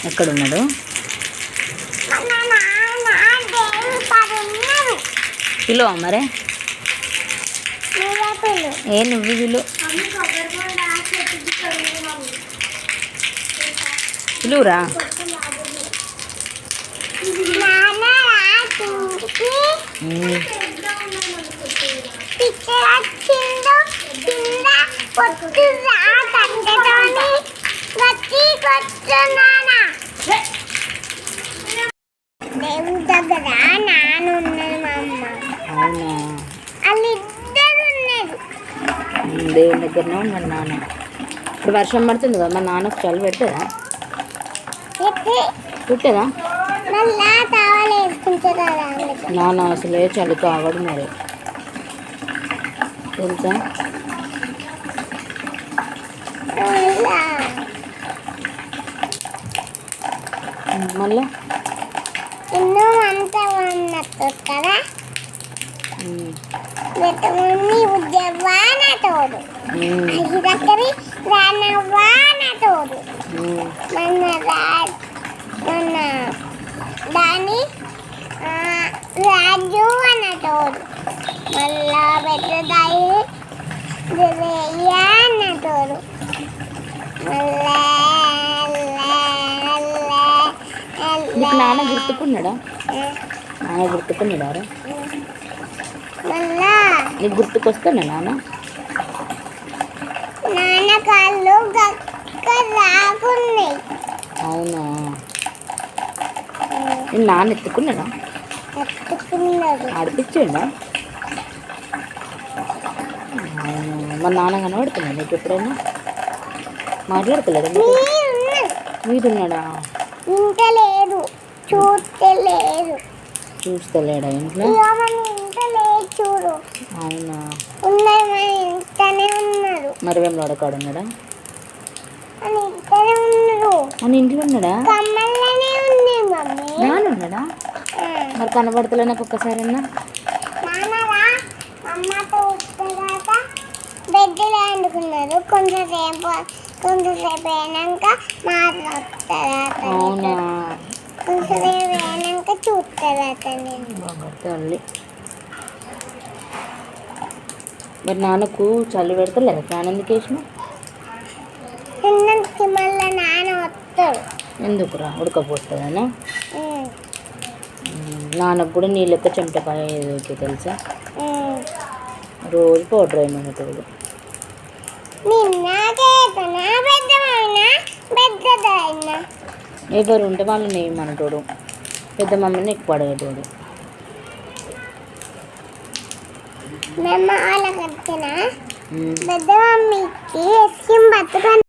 ఎక్కడున్నాడు? పిలువ మరే ఏ నువ్వు పిలు పిలువురా. దేవుని దగ్గర నానున్నది మా అమ్మ. అవునా? వాళ్ళిద్దరు ఉన్నారు. దేవుని దగ్గరనే ఉన్నాడు నాన్న. ఇప్పుడు వర్షం పడుతుంది కదా, మా నాన్నకు చలి పెడుతుందా? పెట్టదా? మళ్ళా తావాలు వేసుకుంటారా? నాన్న అసలే చలి కావడు మరి తెలుసా. మళ్ళా ఎన్నో అంతా ఉన్నట్టు కదా. ఉద్యవాన తోడు అది దగ్గర రానవాన తోడు మన దాని రాజు అన్న తోడు మళ్ళా పెద్దదాయి అన్న తోడు నీకు నాన్న గుర్తుకున్నాడా? నాన్న గుర్తుకున్నాడా? మళ్ళా నీకు గుర్తుకొస్తానా నాన్న? నాన్న కాళ్ళు గక్క రాకున్నాయి. అవునా? నేను నాన్న ఎత్తుకున్నాడా? ఎత్తుకున్నాడు. ఆడిపించిండా? మా నాన్న కనబడుతున్నా నీకు ఎప్పుడైనా? మాట్లాడతలేదా? మీరున్నాడా? ఇంత లేదు, చూస్తలేదు. చూస్తలేడా ఇంట్లో? ఇంత లేదు చూడు. అవునా? ఉన్నారు మన ఇంట్లోనే ఉన్నారు. మరి మేము లోడకాడు ఉన్నాడా? మన ఇంట్లోనే ఉన్నారు. మన ఇంట్లో ఉన్నాడా? కమ్మల్లోనే ఉంది మమ్మీ. నాన్న ఉన్నాడా? మరి కనబడతలే నాకు ఒక్కసారి అన్నా. నాన్నరా అమ్మతో తర్వాత బెడ్లో వండుకున్నారు. కొంతసేపు అయినాక మాట్లాడతారా? అవునా? కొంతసేపు అయినాక చూస్తారా నేను. తల్లి మరి నాన్నకు చలి పెడతలేదు, ఫ్యాన్ ఎందుకు వేసిన? తిన్నందుకు మళ్ళీ నాన్న వస్తాడు. ఎందుకురా? ఉడకపోతుందనా? నాన్నకు కూడా నీ లెక్క చెమటకాయ ఏదైతే తెలుసా? రోజు పౌడర్ వేయమన్నట్టు. ఎవరు ఉంటే వాళ్ళు నేయమన్నటోడు, పెద్ద మమ్మల్ని ఎక్కువ అడిగేటోడు. మేము వాళ్ళకి వచ్చిన పెద్ద మమ్మీకి బతుక